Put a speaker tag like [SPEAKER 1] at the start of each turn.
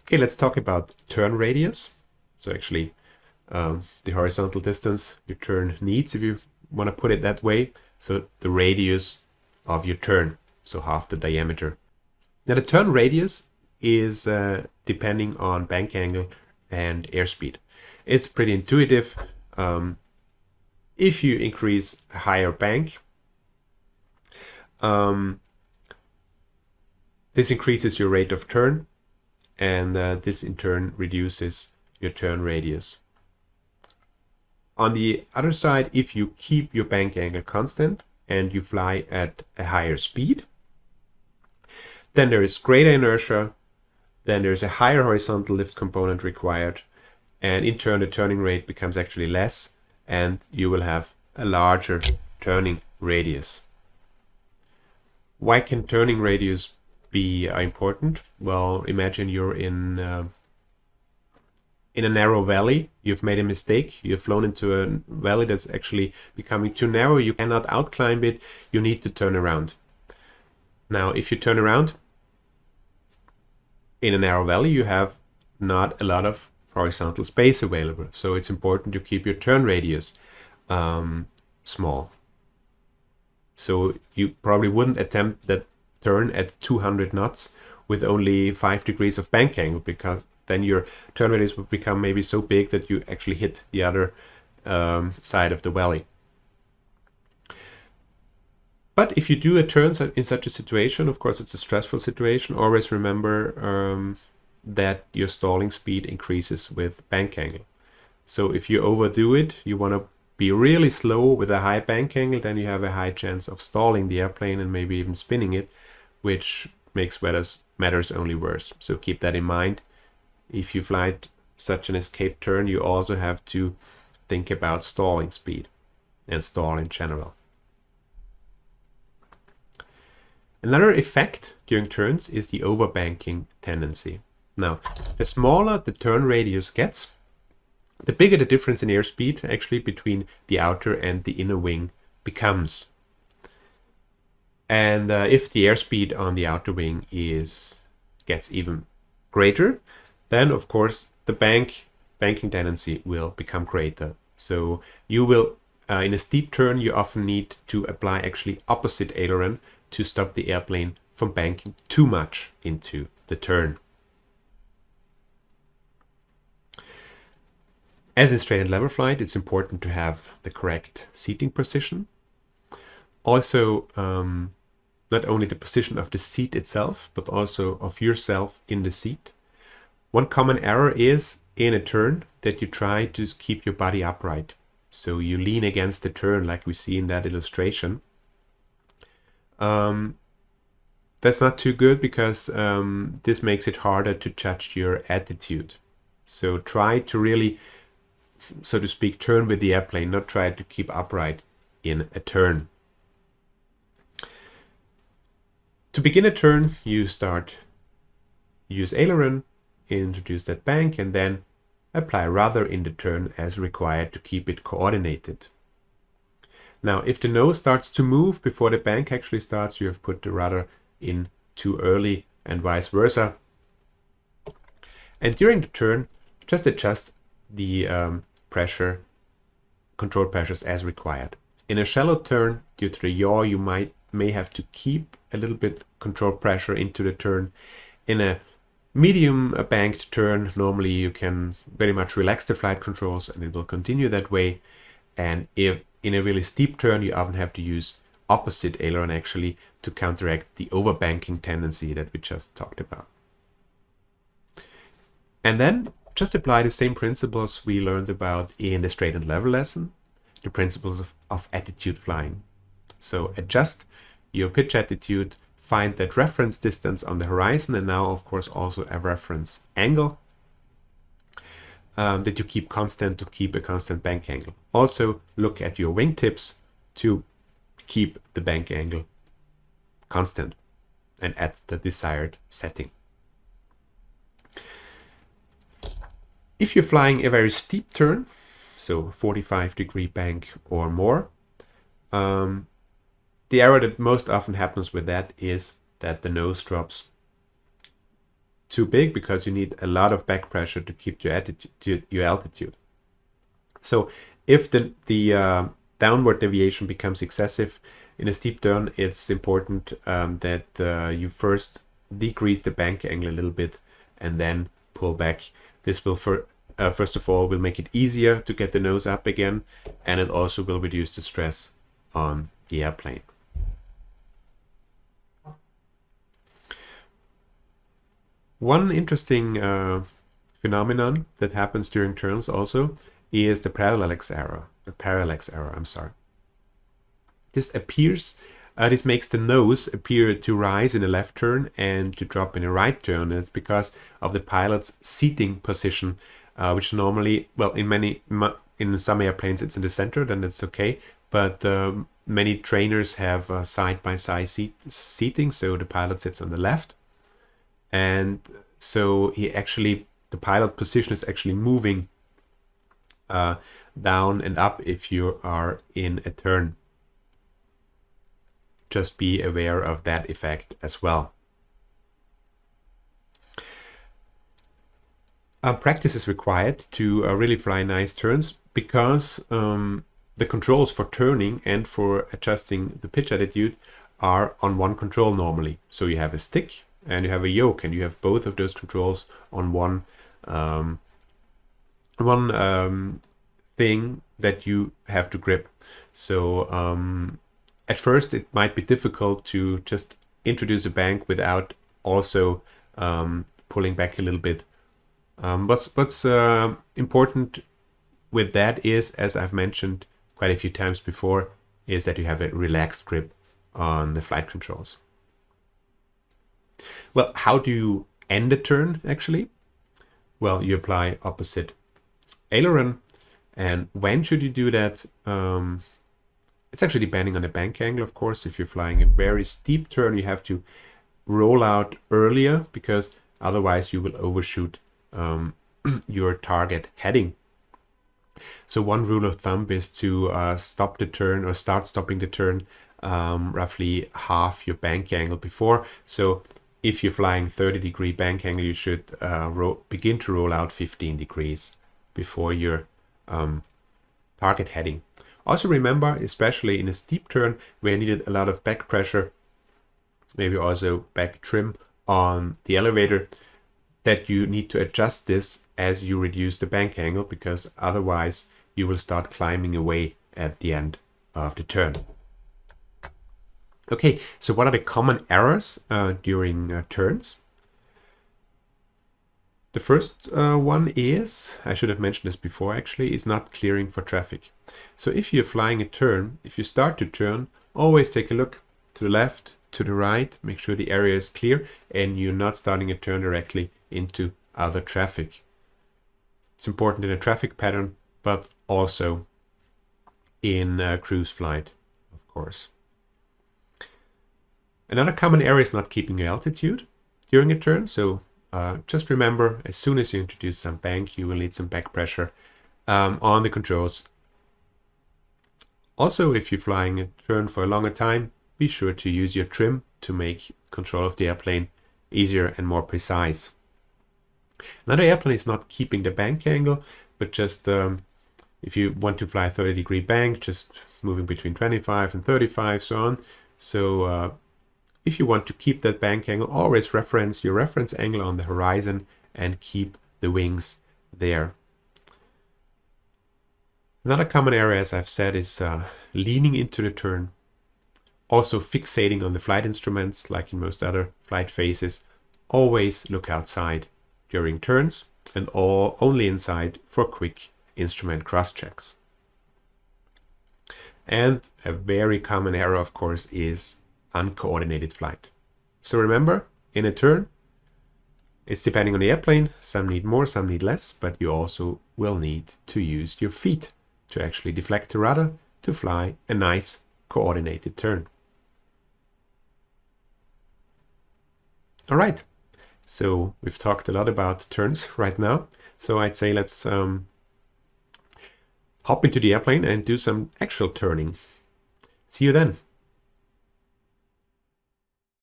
[SPEAKER 1] Okay, let's talk about turn radius. So actually the horizontal distance your turn needs, if you want to put it that way. So the radius of your turn, so half the diameter. Now the turn radius is depending on bank angle and airspeed. It's pretty intuitive. If you increase a higher bank, this increases your rate of turn, and this in turn reduces your turn radius. On the other side, if you keep your bank angle constant and you fly at a higher speed, then there is greater inertia, then there's a higher horizontal lift component required, and in turn the turning rate becomes actually less, and you will have a larger turning radius. Why can turning radius be important? Well, imagine you're in a narrow valley. You've made a mistake. You've flown into a valley that's actually becoming too narrow. You cannot outclimb it. You need to turn around. Now, if you turn around in a narrow valley, you have not a lot of horizontal space available. So it's important to keep your turn radius small. So you probably wouldn't attempt that turn at 200 knots with only 5 degrees of bank angle, because then your turn radius would become maybe so big that you actually hit the other side of the valley. But if you do a turn in such a situation, of course it's a stressful situation, always remember that your stalling speed increases with bank angle. So if you overdo it, you want to be really slow with a high bank angle, then you have a high chance of stalling the airplane and maybe even spinning it, which makes matters only worse. So keep that in mind. If you fly such an escape turn, you also have to think about stalling speed and stall in general. Another effect during turns is the overbanking tendency. Now, the smaller the turn radius gets, the bigger the difference in airspeed actually between the outer and the inner wing becomes. And if the airspeed on the outer wing gets even greater, then of course the banking tendency will become greater. So you will, in a steep turn, you often need to apply actually opposite aileron to stop the airplane from banking too much into the turn. As in straight and level flight, it's important to have the correct seating position. Also, not only the position of the seat itself, but also of yourself in the seat. One common error is in a turn that you try to keep your body upright. So you lean against the turn like we see in that illustration. That's not too good, because this makes it harder to judge your attitude. So try to really, so to speak, turn with the airplane, not try to keep upright in a turn. To begin a turn, you use aileron, introduce that bank, and then apply rudder in the turn as required to keep it coordinated. Now, if the nose starts to move before the bank actually starts, you have put the rudder in too early, and vice versa. And during the turn, just adjust the control pressures as required. In a shallow turn, due to the yaw, you may have to keep a little bit control pressure into the turn. In a medium banked turn, normally you can very much relax the flight controls and it will continue that way. And if in a really steep turn, you often have to use opposite aileron actually to counteract the overbanking tendency that we just talked about. And then just apply the same principles we learned about in the straight and level lesson, the principles of attitude flying. So adjust your pitch attitude, find that reference distance on the horizon, and now of course also a reference angle that you keep constant to keep a constant bank angle. Also look at your wingtips to keep the bank angle constant and at the desired setting. If you're flying a very steep turn, so 45-degree bank or more, the error that most often happens with that is that the nose drops too big because you need a lot of back pressure to keep your altitude. So if the downward deviation becomes excessive in a steep turn, it's important that you first decrease the bank angle a little bit and then pull back. This will, first of all, will make it easier to get the nose up again, and it also will reduce the stress on the airplane. One interesting phenomenon that happens during turns also is the parallax error. I'm sorry. This makes the nose appear to rise in a left turn and to drop in a right turn. And it's because of the pilot's seating position, which normally, well, in some airplanes it's in the center, then it's okay. But many trainers have side-by-side seating, so the pilot sits on the left. And so the pilot position is actually moving down and up if you are in a turn. Just be aware of that effect as well. Practice is required to really fly nice turns because the controls for turning and for adjusting the pitch attitude are on one control normally. So you have a stick and you have a yoke, and you have both of those controls on one thing that you have to grip. So at first it might be difficult to just introduce a bank without also pulling back a little bit. What's important with that is, as I've mentioned quite a few times before, is that you have a relaxed grip on the flight controls. Well, how do you end a turn actually? Well, you apply opposite aileron. And when should you do that? It's actually depending on the bank angle, of course. If you're flying a very steep turn, you have to roll out earlier because otherwise you will overshoot your target heading. So one rule of thumb is to stop the turn or start stopping the turn roughly half your bank angle before. So if you're flying 30-degree bank angle, you should begin to roll out 15 degrees before your target heading. Also remember, especially in a steep turn where you needed a lot of back pressure, maybe also back trim on the elevator, that you need to adjust this as you reduce the bank angle, because otherwise you will start climbing away at the end of the turn. Okay, so what are the common errors during turns? The first one is, I should have mentioned this before actually, is not clearing for traffic. So if you're flying a turn, if you start to turn, always take a look to the left, to the right, make sure the area is clear and you're not starting a turn directly into other traffic. It's important in a traffic pattern, but also in cruise flight, of course. Another common error is not keeping your altitude during a turn. So just remember, as soon as you introduce some bank, you will need some back pressure on the controls. Also, if you're flying a turn for a longer time, be sure to use your trim to make control of the airplane easier and more precise. Another airplane is not keeping the bank angle, but just if you want to fly a 30-degree bank, just moving between 25 and 35, so on. So if you want to keep that bank angle, always reference your reference angle on the horizon and keep the wings there. Another common area, as I've said, is leaning into the turn. Also fixating on the flight instruments, like in most other flight phases. Always look outside during turns and only inside for quick instrument cross-checks. And a very common error, of course, is uncoordinated flight. So remember, in a turn, it's depending on the airplane. Some need more, some need less, but you also will need to use your feet to actually deflect the rudder to fly a nice coordinated turn. All right, so we've talked a lot about turns right now. So I'd say let's hop into the airplane and do some actual turning. See you then.